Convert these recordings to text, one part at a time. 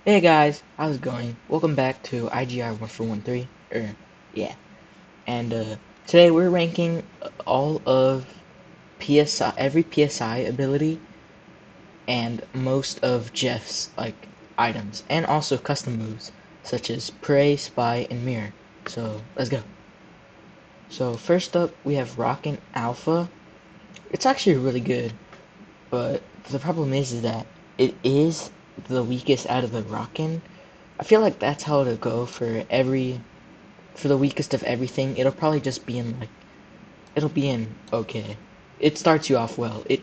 Hey guys, how's it going? Welcome back to IGR 1413. Yeah. And today we're ranking all of PSI, every PSI ability, and most of Jeff's items, and also custom moves such as Prey, Spy, and Mirror. So let's go. So first up, we have Rockin' Alpha. It's actually really good, but the problem is that it is the weakest out of the Rockin'. I feel like that's how it'll go for the weakest of everything. It'll probably just be in it'll be in okay. It starts you off well. It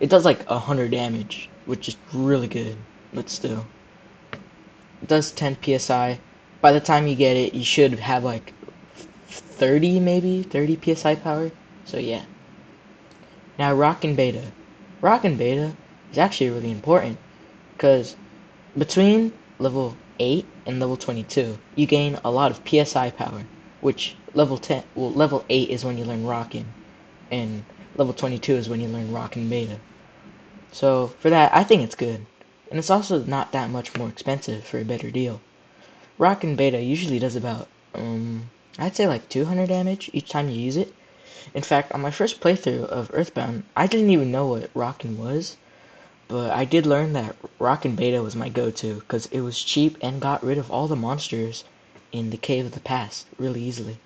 does like 100 damage, which is really good, but still. It does 10 PSI. By the time you get it, you should have like 30 maybe, 30 PSI power. So yeah. Now Rockin' Beta. Rockin' Beta is actually really important because between level 8 and level 22, you gain a lot of PSI power, which level 8 is when you learn Rockin', and level 22 is when you learn Rockin' Beta. So for that, I think it's good. And it's also not that much more expensive for a better deal. Rockin' Beta usually does about, I'd say like 200 damage each time you use it. In fact, on my first playthrough of Earthbound, I didn't even know what Rockin' was. But I did learn that Rockin' Beta was my go-to because it was cheap and got rid of all the monsters in the Cave of the Past really easily.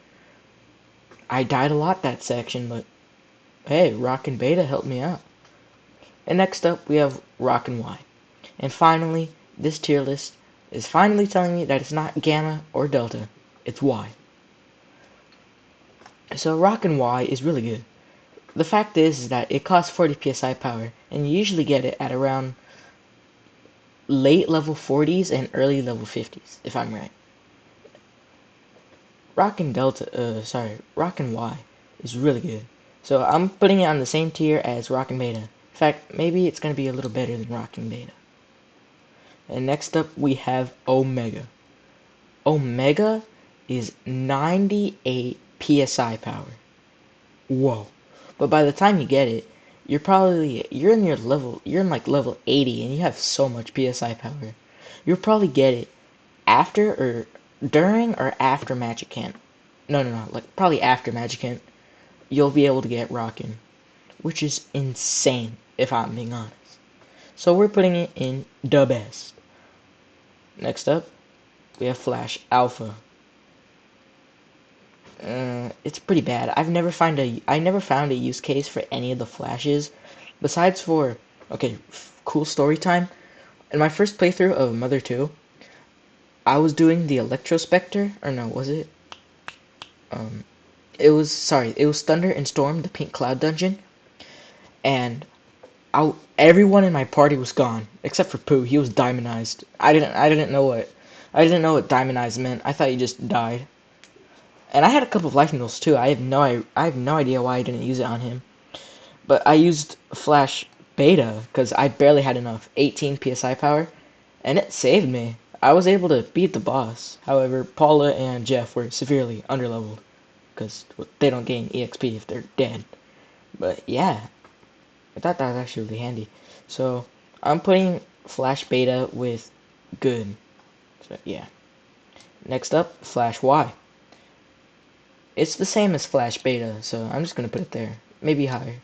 I died a lot that section, but hey, Rockin' Beta helped me out. And next up, we have Rockin' Y. And finally, this tier list is finally telling me that it's not Gamma or Delta, it's Y. So Rockin' Y is really good. The fact is that it costs 40 PSI power, and you usually get it at around late level 40s and early level 50s, if I'm right. Rockin' Y is really good. So I'm putting it on the same tier as Rockin' Beta. In fact, maybe it's going to be a little better than Rockin' Beta. And next up, we have Omega. Omega is 98 PSI power. Whoa. But by the time you get it, you're in like level 80 and you have so much PSI power. You'll probably get it after or during or after Magic Camp. No, like probably after Magic Camp, you'll be able to get Rockin', which is insane if I'm being honest. So we're putting it in the best. Next up, we have Flash Alpha. It's pretty bad. I never found a use case for any of the flashes, besides for okay, cool story time. In my first playthrough of Mother 2, I was doing the Electrospectre, or no, was it? Um, it was Thunder and Storm, the Pink Cloud dungeon, and everyone in my party was gone except for Pooh. He was diamondized. I didn't know what diamondized meant. I thought he just died. And I had a couple of life noodles too. I have no idea why I didn't use it on him. But I used Flash Beta because I barely had enough 18 PSI power, and it saved me. I was able to beat the boss. However, Paula and Jeff were severely underleveled because they don't gain EXP if they're dead. But yeah, I thought that was actually really handy. So I'm putting Flash Beta with good. So yeah. Next up, Flash Y. It's the same as Flash Beta, so I'm just gonna put it there. Maybe higher.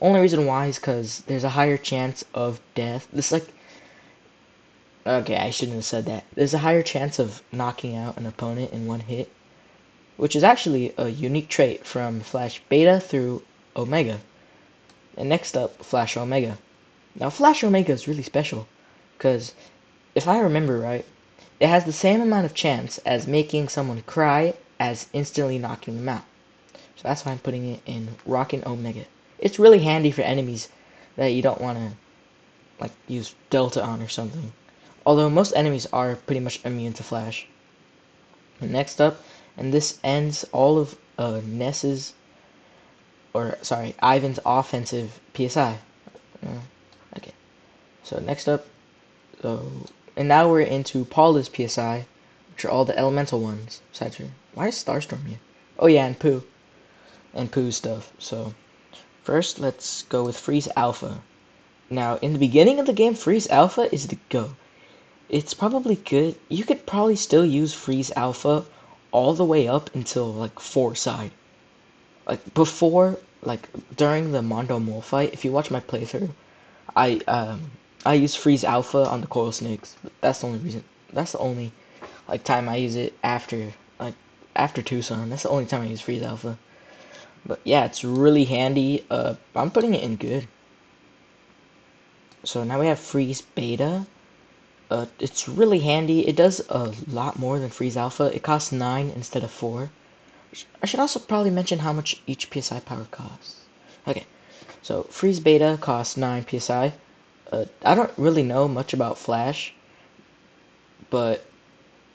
Only reason why is because there's a higher chance of death. Okay, I shouldn't have said that. There's a higher chance of knocking out an opponent in one hit, which is actually a unique trait from Flash Beta through Omega. And next up, Flash Omega. Now, Flash Omega is really special, because if I remember right, it has the same amount of chance as making someone cry as instantly knocking them out. So that's why I'm putting it in Rockin' Omega. It's really handy for enemies that you don't want to like use Delta on or something. Although most enemies are pretty much immune to Flash. And next up, and this ends all of Ivan's offensive PSI. Okay. So next up, and now we're into Paula's PSI, which are all the elemental ones. Besides her, why is Starstorm here? Oh yeah, and Pooh stuff. So first, let's go with Freeze Alpha. Now, in the beginning of the game, Freeze Alpha is the go. It's probably good. You could probably still use Freeze Alpha all the way up until like 4 side. Like before, like during the Mondo Mole fight, if you watch my playthrough, I um I use Freeze Alpha on the Coral Snakes. That's the only reason. That's the only like time I use it like after Tucson. That's the only time I use Freeze Alpha. But yeah, it's really handy. I'm putting it in good. So now we have Freeze Beta. It's really handy. It does a lot more than Freeze Alpha. It costs 9 instead of 4. I should also probably mention how much each PSI power costs. Okay, so Freeze Beta costs 9 PSI. I don't really know much about Flash, but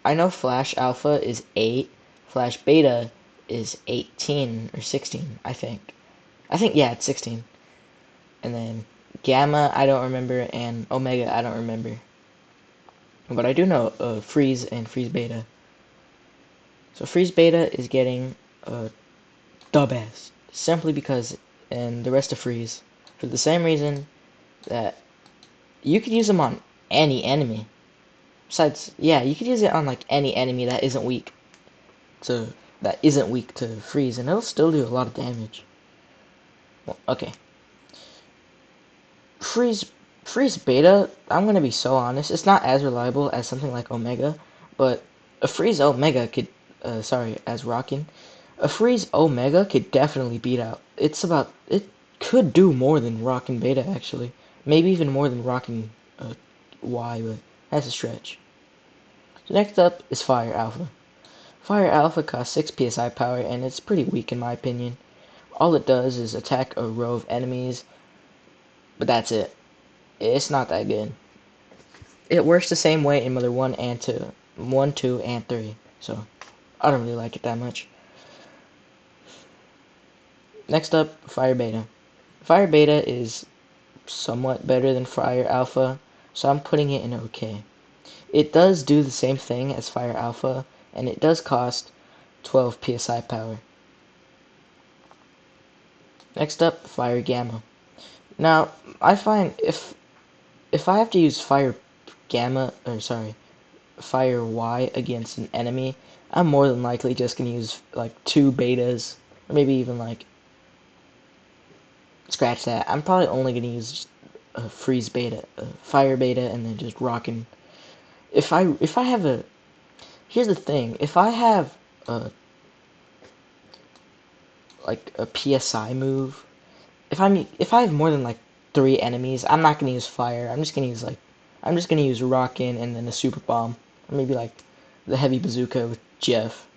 I know Flash Alpha is 8, Flash Beta is 18 or 16, I think. Yeah, it's 16. And then Gamma, I don't remember, and Omega, I don't remember. But I do know Freeze and Freeze Beta. So Freeze Beta is getting the best, simply because, and the rest of Freeze, for the same reason that you could use them on any enemy. Besides, yeah, you could use it on like any enemy to that isn't weak to freeze, and it'll still do a lot of damage. Well, okay, freeze freeze beta. I'm gonna be so honest. It's not as reliable as something like Omega, but a freeze Omega could, as Rockin, a freeze Omega could definitely beat out. It could do more than Rockin Beta actually, maybe even more than Rockin Y, but that's a stretch. So next up is Fire Alpha. Fire Alpha costs 6 PSI power, and it's pretty weak in my opinion. All it does is attack a row of enemies, but that's it. It's not that good. It works the same way in Mother 1 and 2. 1, 2, and 3. So, I don't really like it that much. Next up, Fire Beta. Fire Beta is somewhat better than Fire Alpha, so I'm putting it in okay. It does do the same thing as Fire Alpha, and it does cost 12 PSI power. Next up, Fire Gamma. Now, I find if I have to use Fire Y against an enemy, I'm more than likely just gonna use like 2 betas, or maybe even like scratch that. I'm probably only gonna use a freeze beta, a fire beta, and then just rocking. If I have a Here's the thing, if I have a a PSI move, if I have more than like 3 enemies, I'm not gonna use fire. I'm just gonna use rockin' and then a super bomb, or maybe like the heavy bazooka with Jeff.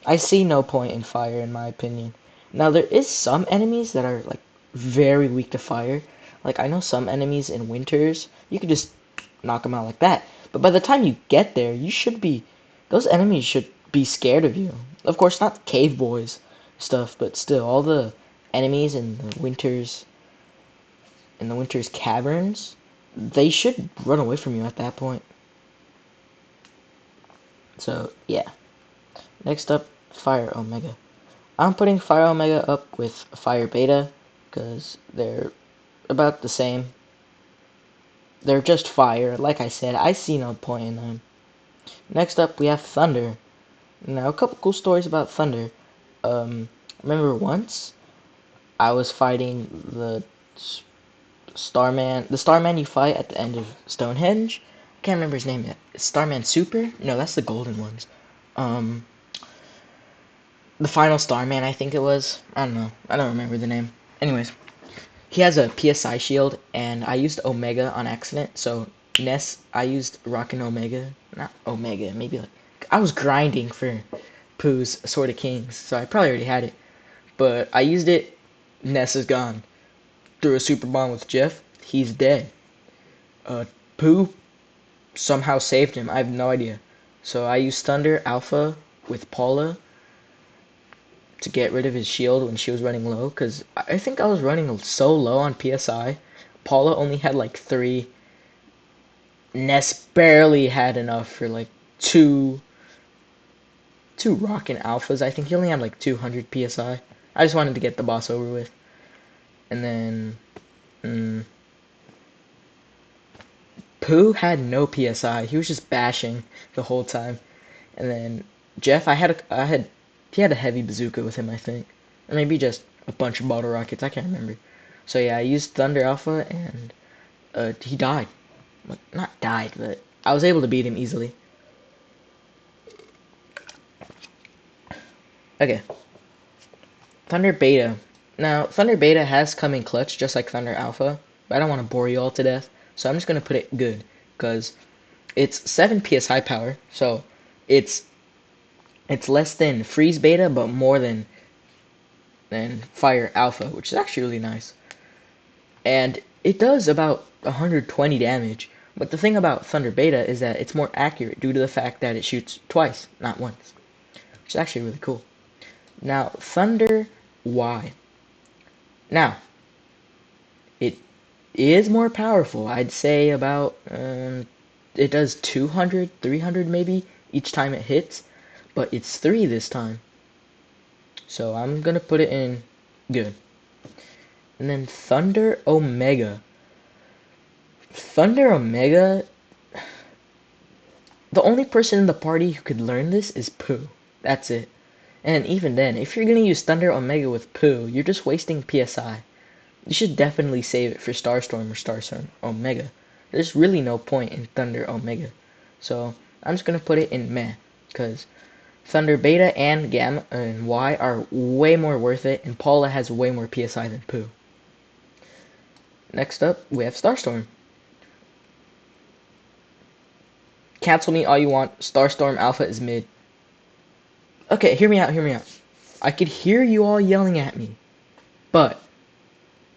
I see no point in fire in my opinion. Now there is some enemies that are like very weak to fire. Like I know some enemies in winters, you could just knock them out like that. But by the time you get there, those enemies should be scared of you. Of course, not cave boys stuff, but still all the enemies in the winter's caverns, they should run away from you at that point. So yeah. Next up, Fire Omega. I'm putting Fire Omega up with Fire Beta because they're about the same. They're just fire. Like I said, I see no point in them. Next up, we have Thunder. Now, a couple cool stories about Thunder. Remember once I was fighting the Starman you fight at the end of Stonehenge. I can't remember his name yet. Starman Super? No, that's the golden ones. Um, the final Starman, I think it was. I don't know. I don't remember the name. Anyways, he has a PSI shield, and I used Omega on accident. So I used Rockin' Omega, not Omega. Maybe like I was grinding for Pooh's Sword of Kings, so I probably already had it. But I used it. Ness is gone. Threw a super bomb with Jeff. He's dead. Pooh somehow saved him. I have no idea. So I used Thunder Alpha with Paula to get rid of his shield when she was running low, because I think I was running so low on PSI. Paula only had like 3. Ness barely had enough for like two rockin' alphas. I think he only had like 200 PSI. I just wanted to get the boss over with. And then Pooh had no PSI. He was just bashing the whole time. And then Jeff, he had a heavy bazooka with him, I think, or maybe just a bunch of bottle rockets. I can't remember. So yeah, I used Thunder Alpha, and he died. Like, not died, but I was able to beat him easily. Okay, Thunder Beta. Now, Thunder Beta has come in clutch, just like Thunder Alpha, but I don't want to bore you all to death, so I'm just going to put it good, because it's 7 PSI power, so it's less than Freeze Beta, but more than Fire Alpha, which is actually really nice. And it does about 120 damage, but the thing about Thunder Beta is that it's more accurate due to the fact that it shoots twice, not once, which is actually really cool. Now, Thunder Y. Now, it is more powerful. I'd say about, it does 200, 300 maybe each time it hits, but it's 3 this time. So I'm going to put it in good. And then Thunder Omega. Thunder Omega, the only person in the party who could learn this is Pooh. That's it. And even then, if you're going to use Thunder Omega with Pooh, you're just wasting PSI. You should definitely save it for Starstorm or Starstorm Omega. There's really no point in Thunder Omega. So I'm just going to put it in meh, because Thunder Beta and Gamma and Y are way more worth it, and Paula has way more PSI than Pooh. Next up, we have Starstorm. Cancel me all you want. Starstorm Alpha is mid. Okay, hear me out, hear me out. I could hear you all yelling at me, but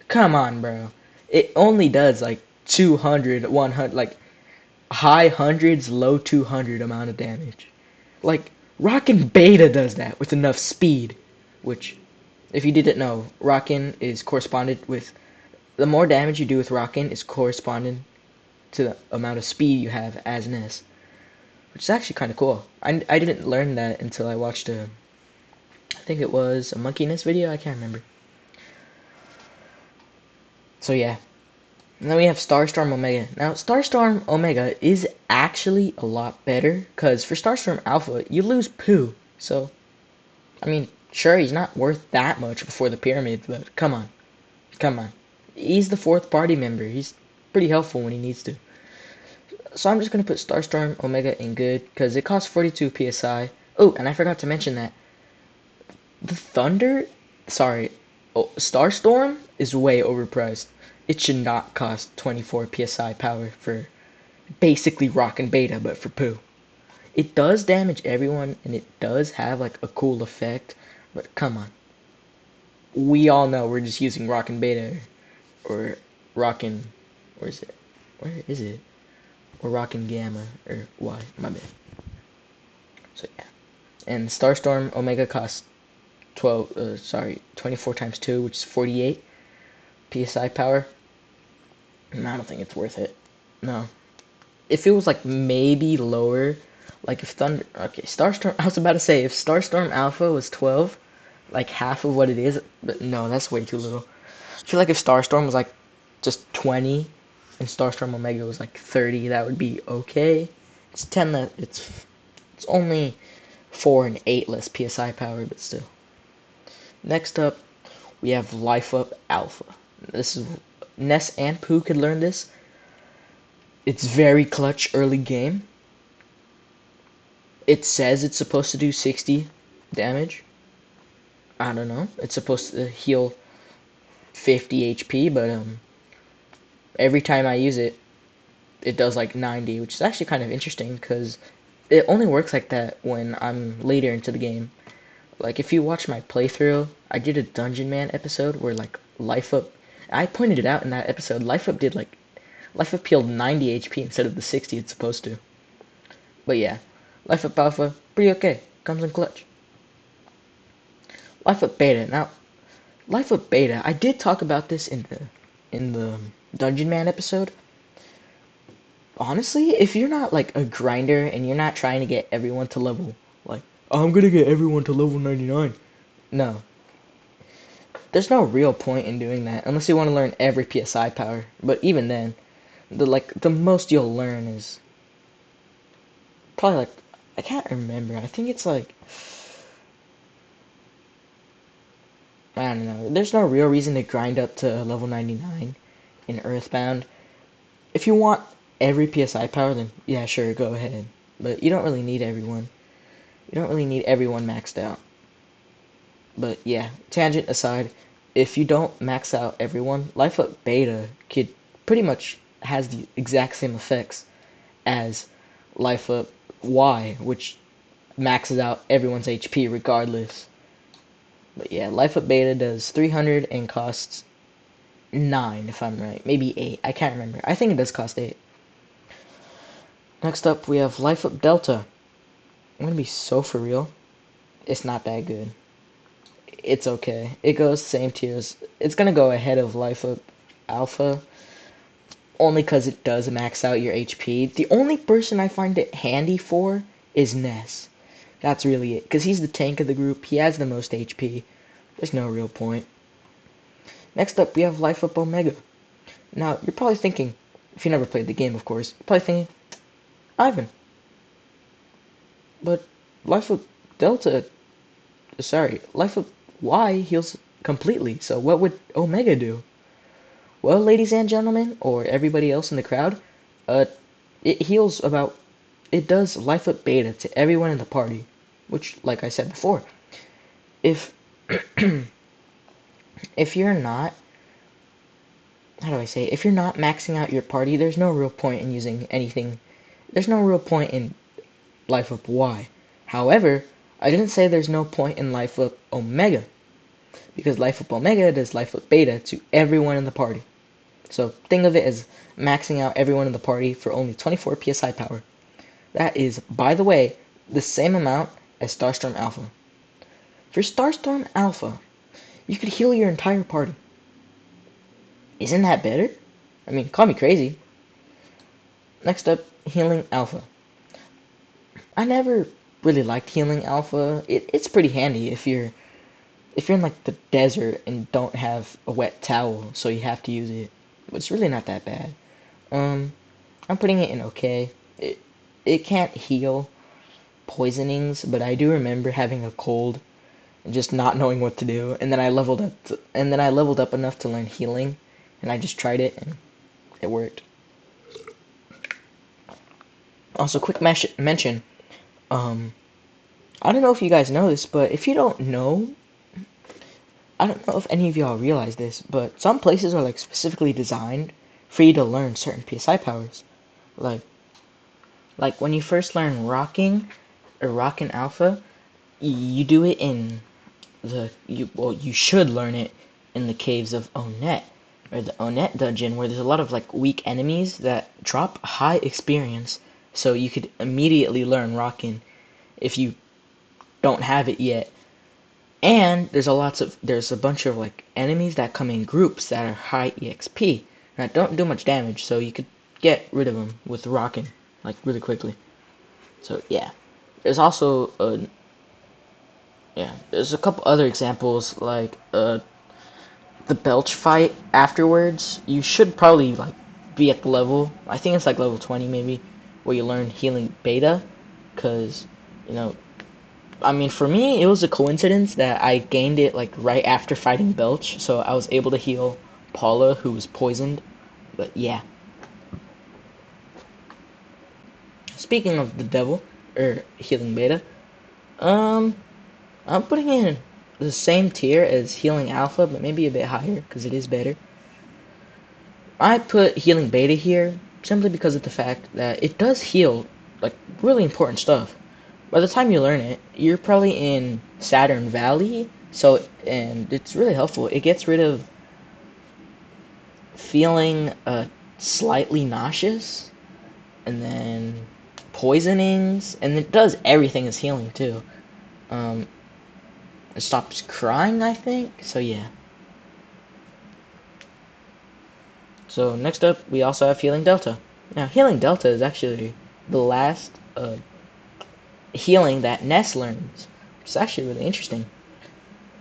come on, bro. It only does like 200, 100, like high hundreds, low 200 amount of damage. Like, Rockin' Beta does that with enough speed, which, if you didn't know, Rockin' is corresponded with, the more damage you do with Rockin' is corresponding to the amount of speed you have as an S, which is actually kind of cool. I didn't learn that until I watched I think it was a Monkeyness video, I can't remember. So yeah. And then we have Starstorm Omega. Now, Starstorm Omega is actually a lot better, because for Starstorm Alpha, you lose Pooh. So, I mean, sure, he's not worth that much before the pyramid, but come on. Come on. He's the 4th party member. He's pretty helpful when he needs to. So I'm just going to put Starstorm Omega in good, because it costs 42 PSI. Oh, and I forgot to mention that the Starstorm is way overpriced. It should not cost 24 PSI power for basically Rockin' Beta, but for Pooh. It does damage everyone, and it does have like a cool effect, but come on. We all know we're just using Rockin' Beta, or Rockin', where is it? Or Rockin' Gamma, or Y, my bad. So yeah. And Starstorm Omega costs 24 times 2, which is 48 PSI power. I don't think it's worth it. No. If it was like maybe lower, like if Starstorm, I was about to say, if Starstorm Alpha was 12, like half of what it is, but no, that's way too little. I feel like if Starstorm was like just 20, and Starstorm Omega was like 30, that would be okay. It's 10 less, it's only 4 and 8 less PSI power, but still. Next up, we have Life Up Alpha. This is Ness and Pooh could learn this. It's very clutch early game. It says it's supposed to do 60 damage. I don't know. It's supposed to heal 50 HP, but every time I use it, it does like 90, which is actually kind of interesting because it only works like that when I'm later into the game. Like if you watch my playthrough, I did a Dungeon Man episode where like Life Up, I pointed it out in that episode. Life Up healed 90 HP instead of the 60 it's supposed to. But yeah, Life Up Alpha, pretty okay. Comes in clutch. Life Up Beta. Now, Life Up Beta, I did talk about this in the Dungeon Man episode. Honestly, if you're not like a grinder and you're not trying to get everyone to level, like, oh, I'm gonna get everyone to level 99. No. There's no real point in doing that unless you want to learn every PSI power. But even then, The most you'll learn is probably like, I can't remember. I think it's like, I don't know. There's no real reason to grind up to level 99 in Earthbound. If you want every PSI power, then yeah, sure, go ahead. But you don't really need everyone. You don't really need everyone maxed out. But yeah, tangent aside, if you don't max out everyone, Life Up Beta could pretty much has the exact same effects as Life Up Y, which maxes out everyone's HP regardless. But yeah, Life Up Beta does 300 and costs 9 if I'm right. Maybe 8. I can't remember. I think it does cost 8. Next up, we have Life Up Delta. I'm gonna be so for real. It's not that good. It's okay. It goes same tiers. It's gonna go ahead of Life Up Alpha only because it does max out your HP. The only person I find it handy for is Ness. That's really it. Because he's the tank of the group. He has the most HP. There's no real point. Next up, we have Life Up Omega. Now, you're probably thinking, if you never played the game, of course, you're probably thinking, Ivan. But Life Up Delta, sorry, Life Up Y heals completely. So what would Omega do? Well, ladies and gentlemen, or everybody else in the crowd, uh, it heals about, it does Life Up Beta to everyone in the party, which, like I said before, if if you're not, how do I say, if you're not maxing out your party, there's no real point in using anything. There's no real point in Life Up Y. However, I didn't say there's no point in Life Up Omega, because Life Up Omega does Life Up Beta to everyone in the party. So think of it as maxing out everyone in the party for only 24 PSI power. That is, by the way, the same amount as Starstorm Alpha. For Starstorm Alpha, you could heal your entire party. Isn't that better? I mean, call me crazy. Next up, Healing Alpha. I never really liked Healing Alpha. It's pretty handy if you're in like the desert and don't have a wet towel, so you have to use it. But it's really not that bad. I'm putting it in okay. It can't heal poisonings, but I do remember having a cold and just not knowing what to do, and then I leveled up enough to learn healing, and I just tried it and it worked. Also, quick mention. Um, I don't know if you guys know this, but if you don't know, I don't know if any of y'all realize this, but some places are like specifically designed for you to learn certain PSI powers. Like like when you first learn rocking or rockin' alpha, you do it in you should learn it in the caves of Onet or the Onet dungeon where there's a lot of like weak enemies that drop high experience, so you could immediately learn rockin' if you don't have it yet. And there's a bunch of like enemies that come in groups that are high EXP that don't do much damage, so you could get rid of them with rocking like really quickly. So yeah, there's also there's a couple other examples like the Belch fight afterwards. You should probably like be at the level. I think it's like level 20 maybe, where you learn healing beta, because you know I mean, for me, it was a coincidence that I gained it like right after fighting Belch, so I was able to heal Paula, who was poisoned. But yeah, speaking of the devil or healing beta, um, I'm putting it in the same tier as healing alpha, but maybe a bit higher because it is better. I put healing beta here simply because of the fact that it does heal like really important stuff. By the time you learn it, you're probably in Saturn Valley, so and it's really helpful. It gets rid of feeling slightly nauseous, and then poisonings, and it does everything as healing too. Um, it stops crying, I think. So yeah. So next up, we also have Healing Delta. Now, Healing Delta is actually the last healing that Ness learns. It's actually really interesting.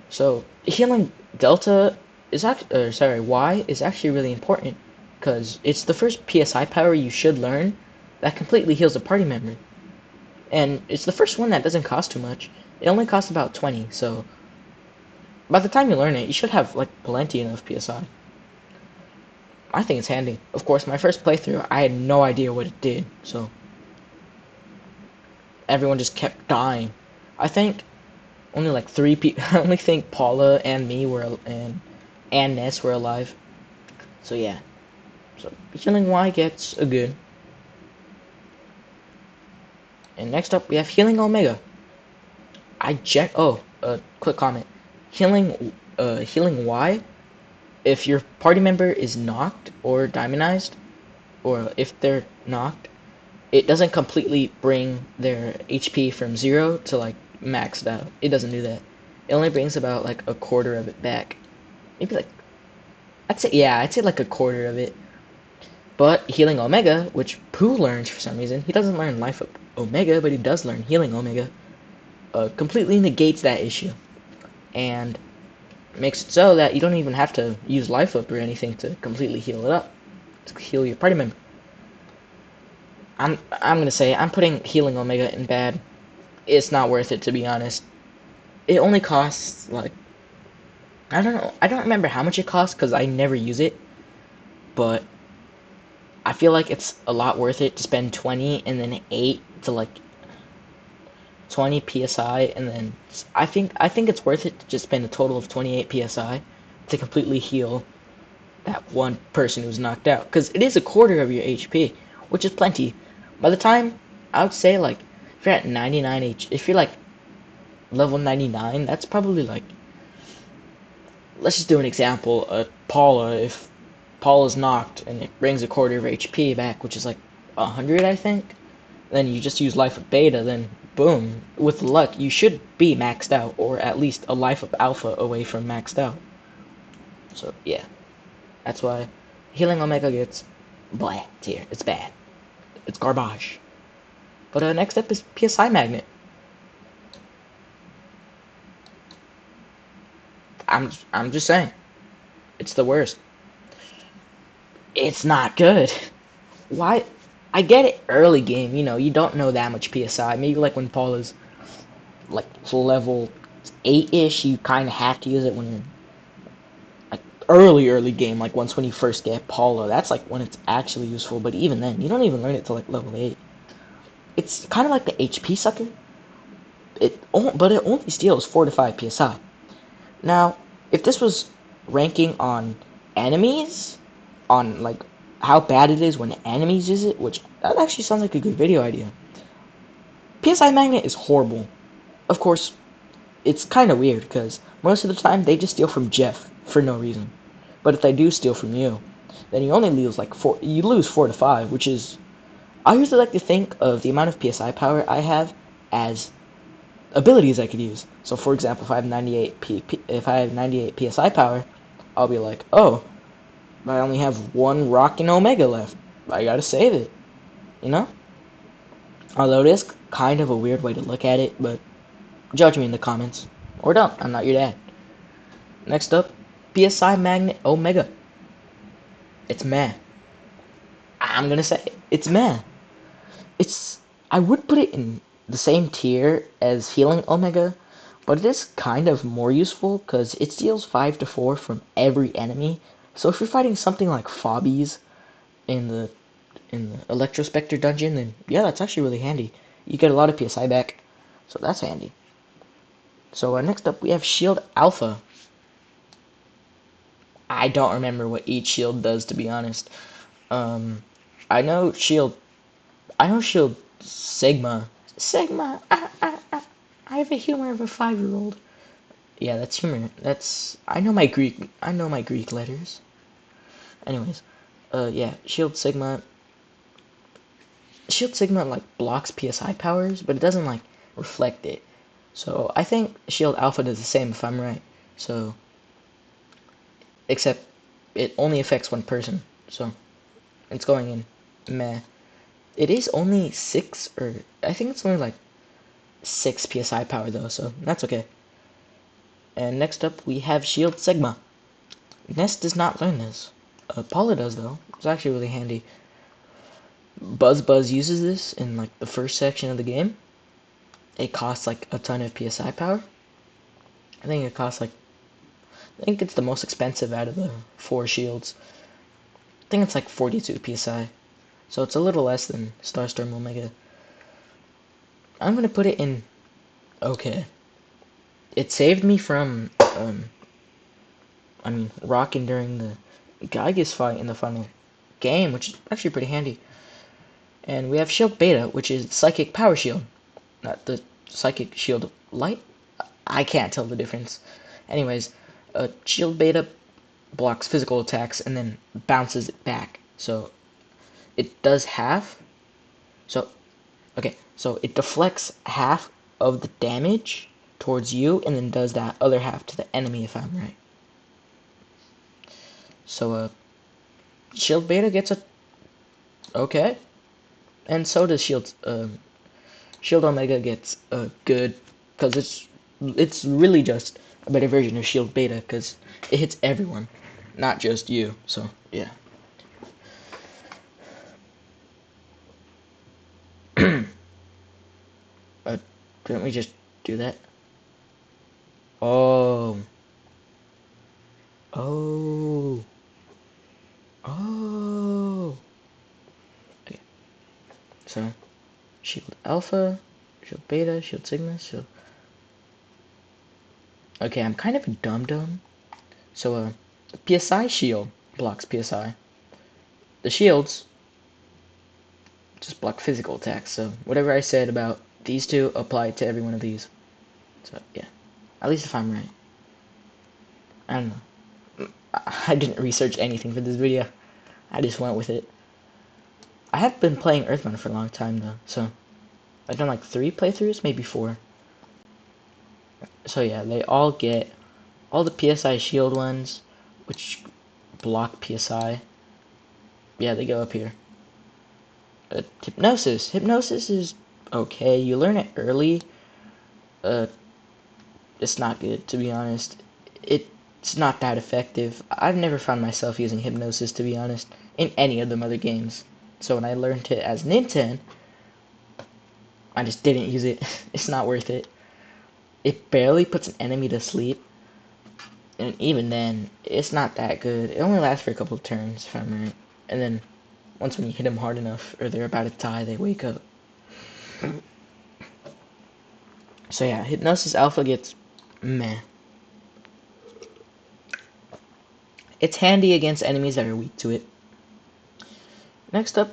So Healing Delta is actually, sorry, Y is actually really important because it's the first PSI power you should learn that completely heals a party member. And it's the first one that doesn't cost too much. It only costs about 20, so by the time you learn it, you should have like plenty enough PSI. I think it's handy. Of course, my first playthrough, I had no idea what it did, so everyone just kept dying. I think only like 3 people. I only think Paula and me were and Ness were alive. So yeah. So healing Y gets a good. And next up we have healing Omega. Quick comment. Healing Y. If your party member is knocked or diamondized, or if they're knocked, it doesn't completely bring their HP from 0 to like maxed out. It doesn't do that. It only brings about like a quarter of it back. Maybe like I'd say like a quarter of it. But healing Omega, which Pooh learns for some reason, he doesn't learn life up Omega, but he does learn healing Omega, completely negates that issue. And makes it so that you don't even have to use life up or anything to completely heal it up. To heal your party member. I'm gonna say I'm putting healing Omega in bad. It's not worth it, to be honest. It only costs like I don't know. I don't remember how much it costs because I never use it. But I feel like it's a lot worth it to spend 20 and then 8 to like 20 PSI, and then I think it's worth it to just spend a total of 28 PSI to completely heal that one person who's knocked out, because it is a quarter of your HP, which is plenty. By the time I would say like if you're at 99 if you're like level 99, that's probably like, let's just do an example. Paula, if Paula's knocked and it brings a quarter of HP back, which is like 100, I think. Then you just use life of beta, then boom, with luck, you should be maxed out, or at least a life of alpha away from maxed out. So yeah, that's why healing Omega gets blah tier. It's bad. It's garbage. But next up is PSI Magnet. I'm just saying, it's the worst. It's not good. Why? I get it early game, you don't know that much PSI. Maybe like when Paula's like level 8-ish, you kind of have to use it when you're like early game, like when you first get Paula. That's like when it's actually useful, but even then, you don't even learn it till like level 8. It's kind of like the HP sucker. But it only steals 4 to 5 PSI. Now, if this was ranking on enemies, on like how bad it is when enemies use it, which that actually sounds like a good video idea. PSI Magnet is horrible. Of course, it's kind of weird because most of the time they just steal from Jeff for no reason. But if they do steal from you, then you only lose like 4. You lose 4 to 5, which is. I usually like to think of the amount of PSI power I have as abilities I could use. So, for example, if I have 98 PSI power, I'll be like, oh, I only have 1 Rockin' Omega left. I gotta save it, you know? Although it is kind of a weird way to look at it, but judge me in the comments. Or don't, I'm not your dad. Next up, PSI Magnet Omega. It's meh. I'm gonna say it's meh. I would put it in the same tier as Healing Omega, but it is kind of more useful because it steals 5 to 4 from every enemy. So if you're fighting something like Fobbies in the Electrospectre dungeon, then yeah, that's actually really handy. You get a lot of PSI back, so that's handy. So next up we have Shield Alpha. I don't remember what each shield does, to be honest. Um, I know Shield. I know Shield Sigma. Sigma. I have a humor of a 5-year-old. Yeah, that's humor. That's. I know my Greek. I know my Greek letters. Anyways, yeah, Shield Sigma. Shield Sigma like blocks PSI powers, but it doesn't like reflect it. So I think Shield Alpha does the same if I'm right. So, except it only affects one person. So it's going in meh. It is only 6, or I think it's only like 6 PSI power though, so that's okay. And next up we have Shield Sigma. Ness does not learn this. Paula does though. It's actually really handy. Buzz uses this in like the first section of the game. It costs like a ton of PSI power. I think it costs like I think it's the most expensive out of the 4 shields. I think it's like 42 PSI. So it's a little less than Starstorm Omega. I'm gonna put it in okay. It saved me from rocking during the Gygas fight in the final game, which is actually pretty handy. And we have Shield Beta, which is Psychic Power Shield. Not the Psychic Shield Light? I can't tell the difference. Anyways, Shield Beta blocks physical attacks and then bounces it back. So it does half. So, okay, so it deflects half of the damage towards you and then does that other half to the enemy, if I'm right. So, Shield Beta gets a okay, and so does Shield Omega gets good because it's really just a better version of Shield Beta because it hits everyone, not just you. So yeah. Didn't we just do that? Oh. Oh. Oh. Okay. So Shield Alpha, Shield Beta, Shield Sigma, Shield. Okay, I'm kind of a dum-dum. So, the PSI shield blocks PSI. The shields just block physical attacks, so whatever I said about these two apply to every one of these. So, yeah. At least if I'm right. I don't know. I didn't research anything for this video. I just went with it. I have been playing Earthbound for a long time, though, so I've done like 3 playthroughs, maybe 4. So yeah, they all get all the PSI shield ones, which block PSI. Yeah, they go up here. Hypnosis. Hypnosis is okay. You learn it early. Uh, it's not good, to be honest. It's not that effective. I've never found myself using Hypnosis, to be honest, in any of them other games. So when I learned it as Ninten, I just didn't use it. It's not worth it. It barely puts an enemy to sleep. And even then, it's not that good. It only lasts for a couple of turns, if I'm right. And then, once when you hit them hard enough, or they're about to die, they wake up. So yeah, Hypnosis Alpha gets meh. It's handy against enemies that are weak to it. Next up,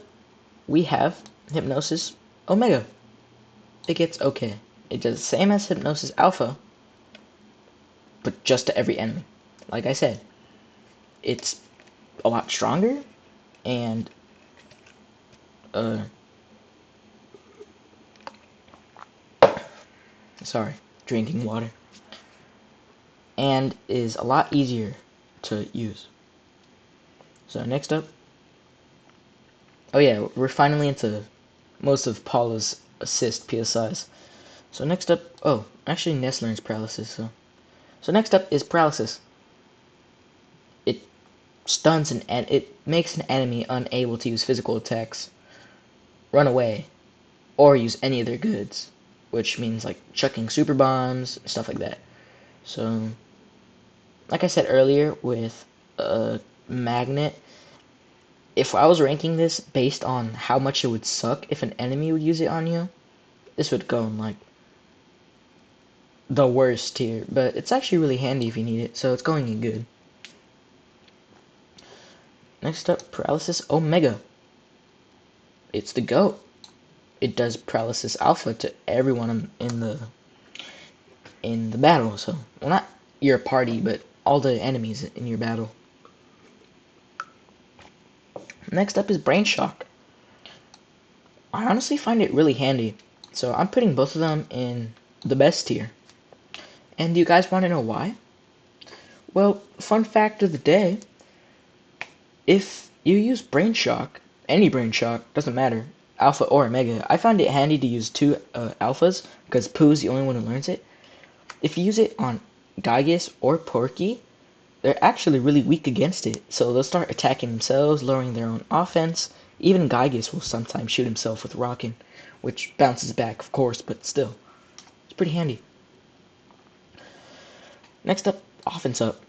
we have Hypnosis Omega. It gets okay. It does the same as Hypnosis Alpha, but just to every enemy. Like I said, it's a lot stronger, and sorry, drinking water, and is a lot easier to use. So next up, oh yeah, we're finally into most of Paula's assist PSIs. So next up, oh, actually Ness learns paralysis, so next up is paralysis. It stuns and it makes an enemy unable to use physical attacks, run away, or use any of their goods, which means like chucking super bombs, stuff like that. So, like I said earlier with Magnet, if I was ranking this based on how much it would suck if an enemy would use it on you, this would go in like the worst tier, but it's actually really handy if you need it, so it's going in good. Next up, Paralysis Omega. It's the GOAT. It does Paralysis Alpha to everyone in the battle, so, well, not your party, but all the enemies in your battle. Next up is Brain Shock. I honestly find it really handy, so I'm putting both of them in the best tier. And do you guys want to know why? Well, fun fact of the day, if you use Brain Shock, any Brain Shock, doesn't matter, Alpha or Omega, I find it handy to use 2 Alphas, because Pooh's the only one who learns it. If you use it on Gygas or Porky, they're actually really weak against it, so they'll start attacking themselves, lowering their own offense. Even Gygus will sometimes shoot himself with Rockin', which bounces back, of course, but still. It's pretty handy. Next up, offense up.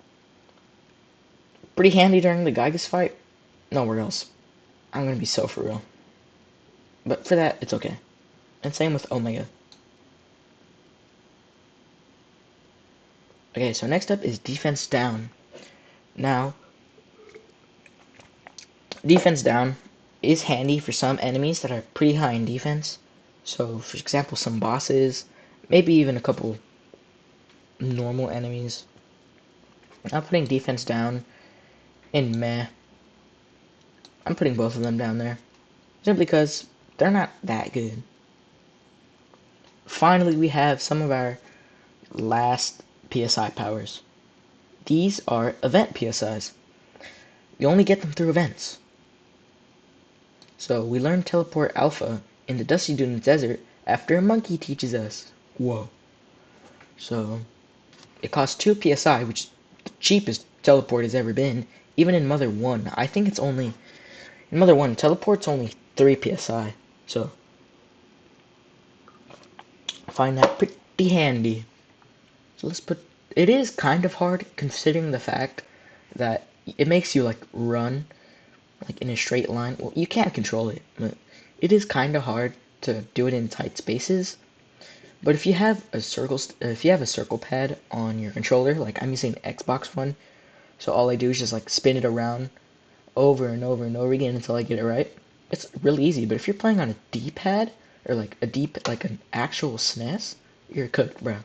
Pretty handy during the Gygus fight. Nowhere else. I'm gonna be so for real. But for that, it's okay. And same with Omega. Okay, so next up is defense down. Now, defense down is handy for some enemies that are pretty high in defense. So, for example, some bosses, maybe even a couple normal enemies. I'm putting defense down in meh. I'm putting both of them down there. Simply because they're not that good. Finally, we have some of our last PSI powers. These are event PSIs. You only get them through events. So we learn Teleport Alpha in the Dusty Dunes Desert after a monkey teaches us. Whoa. So it costs 2 PSI, which is the cheapest teleport has ever been. Even in Mother 1, I think it's only... In Mother 1, teleport's only 3 PSI. So I find that pretty handy. So let's put... It is kind of hard considering the fact that it makes you like run like in a straight line. Well, you can't control it, but it is kind of hard to do it in tight spaces. But if you have a circle pad on your controller, like I'm using an Xbox one, so all I do is just like spin it around over and over and over again until I get it right. It's really easy. But if you're playing on a D-pad or like an actual SNES, you're cooked, bro.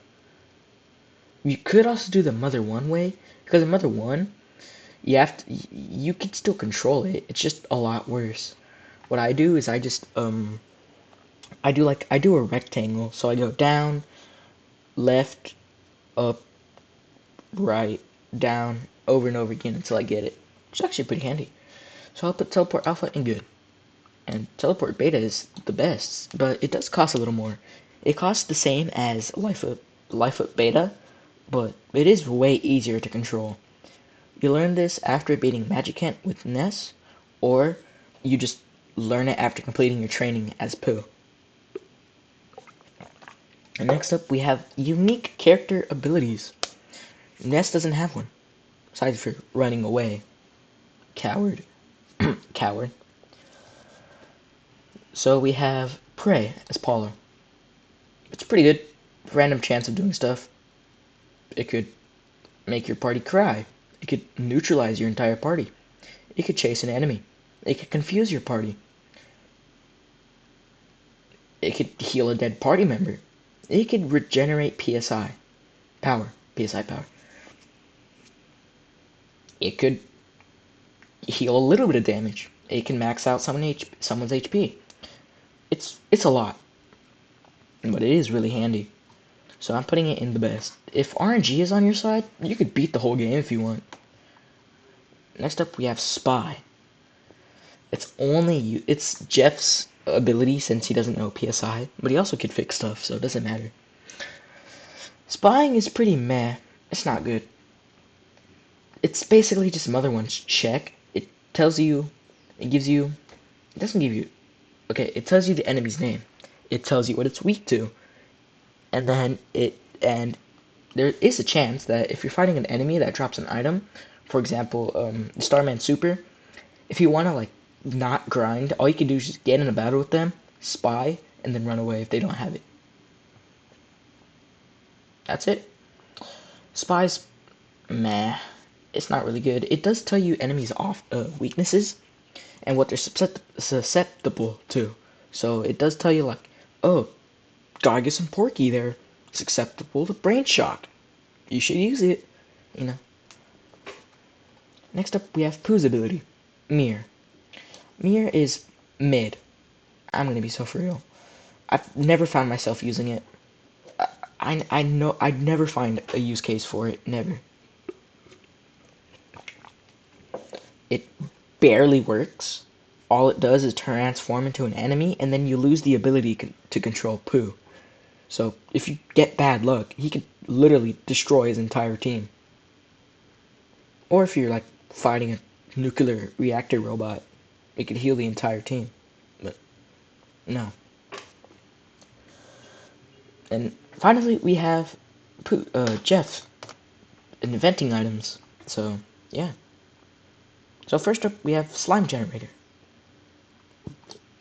You could also do the Mother 1 way, because in Mother 1, you can still control it. It's just a lot worse. What I do is I just I do a rectangle. So I go down, left, up, right, down, over and over again until I get it. It's actually pretty handy. So I'll put Teleport Alpha in good. And Teleport Beta is the best, but it does cost a little more. It costs the same as Life Up Beta, but it is way easier to control. You learn this after beating Magicant with Ness, or you just learn it after completing your training as Pooh. And next up, we have unique character abilities. Ness doesn't have one, aside for running away. Coward. Coward. So we have Prey as Paula. It's pretty good. Random chance of doing stuff. It could make your party cry. It could neutralize your entire party. It could chase an enemy. It could confuse your party. It could heal a dead party member. It could regenerate PSI power. PSI power. It could heal a little bit of damage. It can max out someone's HP. It's a lot, but it is really handy. So I'm putting it in the best. If RNG is on your side, you could beat the whole game if you want. Next up, we have Spy. It's Jeff's ability since he doesn't know PSI, but he also could fix stuff, so it doesn't matter. Spying is pretty meh. It's not good. It's basically just Mother 1's check. It tells you, it doesn't give you, okay, it tells you the enemy's name. It tells you what it's weak to. And then there is a chance that if you're fighting an enemy that drops an item, for example, Starman Super, if you want to like not grind, all you can do is just get in a battle with them, spy, and then run away if they don't have it. That's it. Spy's meh. It's not really good. It does tell you enemies' weaknesses and what they're susceptible to. So it does tell you like, oh, Gygus and Porky, they're susceptible to brain shock. You should use it, you know. Next up, we have Pooh's ability, Mirror. Mirror is mid. I'm gonna be so for real. I've never found myself using it. I know I'd never find a use case for it. Never. It barely works. All it does is transform into an enemy, and then you lose the ability to control Pooh. So if you get bad luck, he could literally destroy his entire team. Or if you're like fighting a nuclear reactor robot, it could heal the entire team. But no. And finally, we have Jeff inventing items. So yeah. So first up, we have slime generator.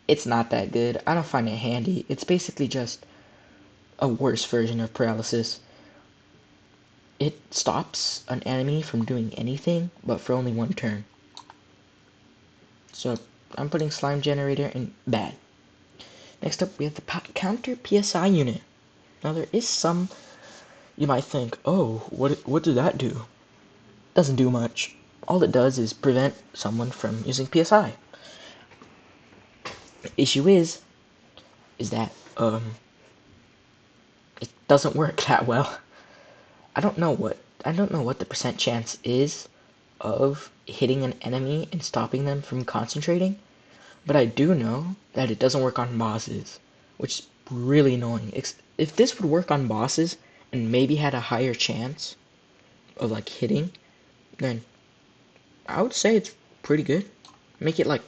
It's not that good. I don't find it handy. It's basically just a worse version of paralysis. It stops an enemy from doing anything, but for only one turn. So I'm putting slime generator in bad. Next up, we have the counter PSI unit. Now there is some, you might think, oh, what did that do? Doesn't do much. All it does is prevent someone from using PSI. The issue is that it doesn't work that well. I don't know what the percent chance is of hitting an enemy and stopping them from concentrating, but I do know that it doesn't work on bosses, which is really annoying. If this would work on bosses and maybe had a higher chance of like hitting, then I would say it's pretty good. Make it like,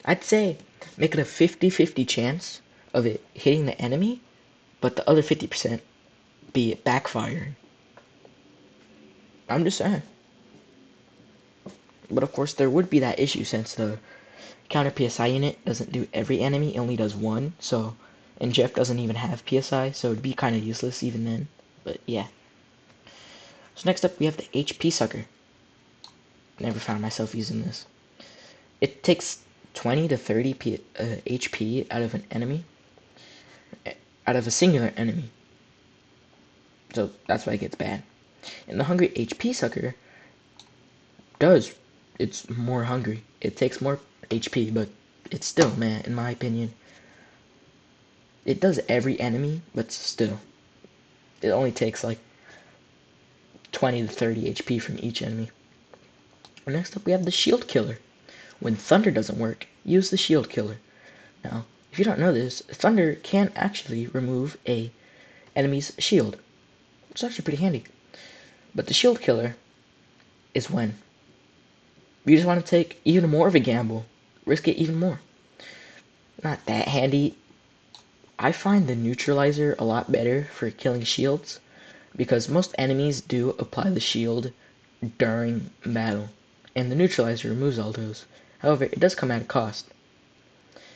I'd say make it a 50-50 chance of it hitting the enemy, but the other 50% be it backfiring. I'm just saying. But of course there would be that issue since the counter PSI unit doesn't do every enemy, it only does one, so, and Jeff doesn't even have PSI, so it'd be kind of useless even then, but yeah. So next up we have the HP sucker. Never found myself using this. It takes 20 to 30 HP out of an enemy, out of a singular enemy, so that's why it gets bad. And the hungry HP sucker it's more hungry. It takes more HP, but it's still, man, in my opinion, it does every enemy, but still, it only takes like 20 to 30 HP from each enemy. Next up, we have the shield killer. When thunder doesn't work, use the shield killer. Now, if you don't know this, thunder can actually remove a enemy's shield. It's actually pretty handy. But the shield killer is when you just want to take even more of a gamble, risk it even more. Not that handy. I find the neutralizer a lot better for killing shields, because most enemies do apply the shield during battle, and the neutralizer removes all those. However, it does come at a cost.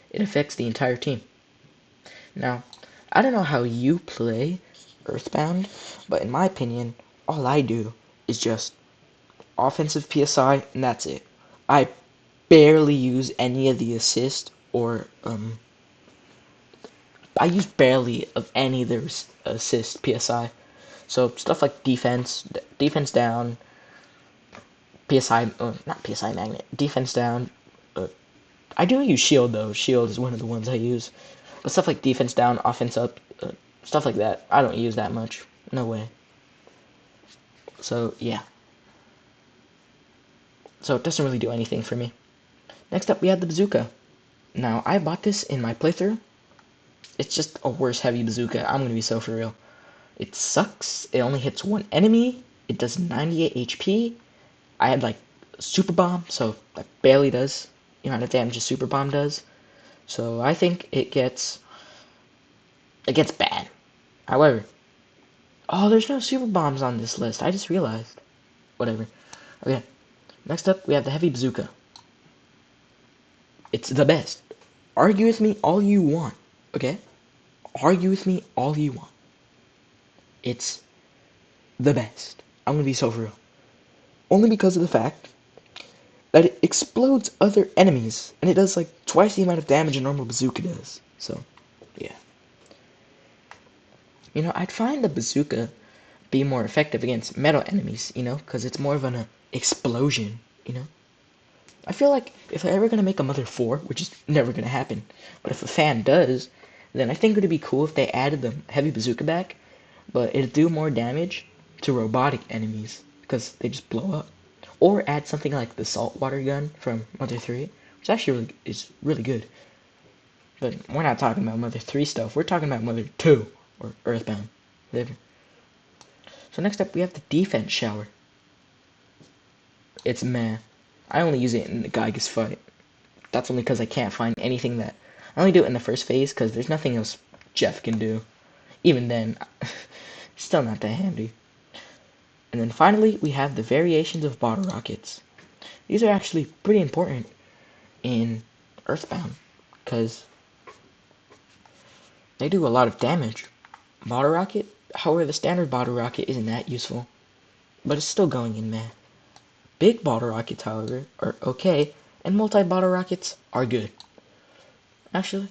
It affects the entire team. Now, I don't know how you play Earthbound, but in my opinion, all I do is just offensive PSI, and that's it. I barely use any of the assist or I use barely of any of the assist PSI. So stuff like defense down, PSI, not PSI magnet, defense down. I do use shield though. Shield is one of the ones I use. But stuff like defense down, offense up, stuff like that, I don't use that much. No way. So yeah. So it doesn't really do anything for me. Next up, we have the bazooka. Now I bought this in my playthrough. It's just a worse heavy bazooka. I'm gonna be so for real. It sucks. It only hits one enemy. It does 98 HP. I had like super bomb, so that barely does the amount of damage a super bomb does. So I think it gets bad. However, oh, there's no super bombs on this list. I just realized. Whatever. Okay. Next up, we have the heavy bazooka. It's the best. Argue with me all you want. Okay? Argue with me all you want. It's the best. I'm gonna be so for real. Only because of the fact that it explodes other enemies, and it does like twice the amount of damage a normal bazooka does. So, yeah. You know, I'd find the bazooka be more effective against metal enemies, you know, because it's more of an explosion, you know. I feel like if they're ever gonna make a Mother 4, which is never gonna happen, but if a fan does, then I think it'd be cool if they added the heavy bazooka back, but it'd do more damage to robotic enemies because they just blow up. Or add something like the saltwater gun from Mother 3, which actually is really good. But we're not talking about Mother 3 stuff. We're talking about Mother 2 or Earthbound, whatever. So next up, we have the defense shower. It's meh. I only use it in the Gygas fight. That's only because I can't find anything that... I only do it in the first phase because there's nothing else Jeff can do. Even then, still not that handy. And then finally, we have the variations of bottle rockets. These are actually pretty important in Earthbound because they do a lot of damage. Bottle rocket, however, the standard bottle rocket isn't that useful, but it's still going in meh. Big bottle rockets, however, are okay, and multi-bottle rockets are good. Actually,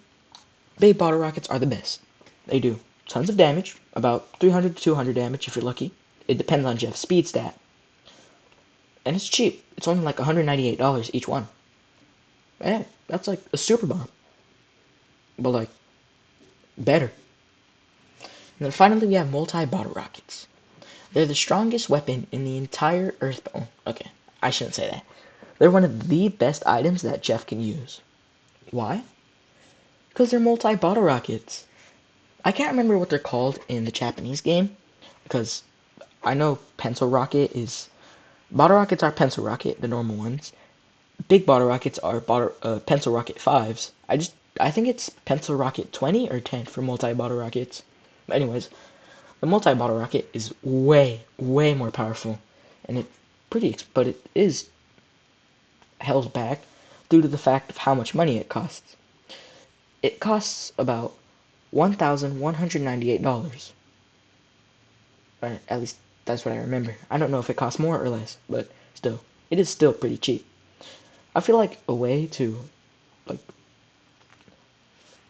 big bottle rockets are the best. They do tons of damage, about 300 to 200 damage if you're lucky. It depends on Jeff's speed stat. And it's cheap. It's only like $198 each one. Yeah, that's like a super bomb. But like, better. And then finally we have multi-bottle rockets. They're the strongest weapon in the entire Earthbound. Okay, I shouldn't say that. They're one of the best items that Jeff can use. Why? Because they're multi-bottle rockets. I can't remember what they're called in the Japanese game, because I know pencil rocket is... Bottle rockets are pencil rocket, the normal ones. Big bottle rockets are pencil rocket 5s. I think it's pencil rocket 20 or 10 for multi-bottle rockets. But anyways, the multi-bottle rocket is way, way more powerful, and but it is held back due to the fact of how much money it costs. It costs about $1,198. Or at least that's what I remember. I don't know if it costs more or less, but still, it is still pretty cheap. I feel like a way to like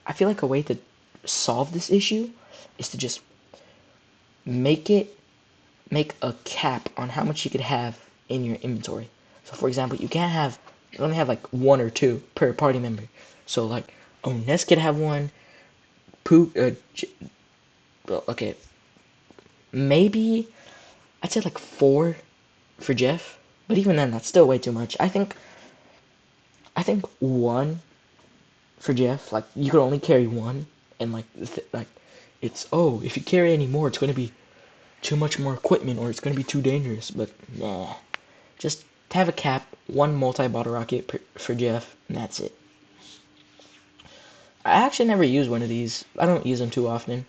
I feel like a way to solve this issue is to just make a cap on how much you could have in your inventory. So for example, you only have like one or two per party member. So like, oh, Ness could have one. Pooh, okay, maybe I'd say like four for Jeff, but even then, that's still way too much. I think one for Jeff. Like you could only carry one, and like it's if you carry any more, it's gonna be too much more equipment, or it's gonna be too dangerous. But nah, just have a cap, one multi-bottle rocket for Jeff, and that's it. I actually never use one of these. I don't use them too often,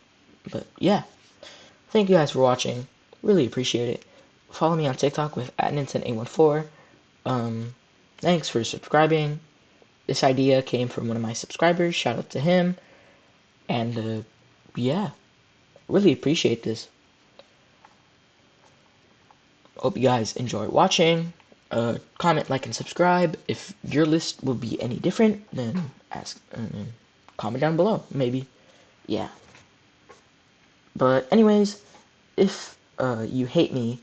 but yeah. Thank you guys for watching. Really appreciate it. Follow me on TikTok with @Ninten814. Thanks for subscribing. This idea came from one of my subscribers. Shout out to him. And yeah, really appreciate this. Hope you guys enjoy watching. Comment, like, and subscribe. If your list will be any different, then comment down below. Maybe, yeah. But anyways, if you hate me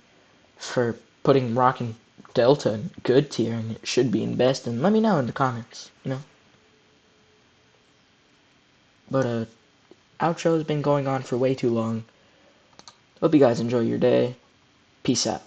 for putting Rock and Delta in good tier and it should be in best, then let me know in the comments. But outro's been going on for way too long. Hope you guys enjoy your day. Peace out.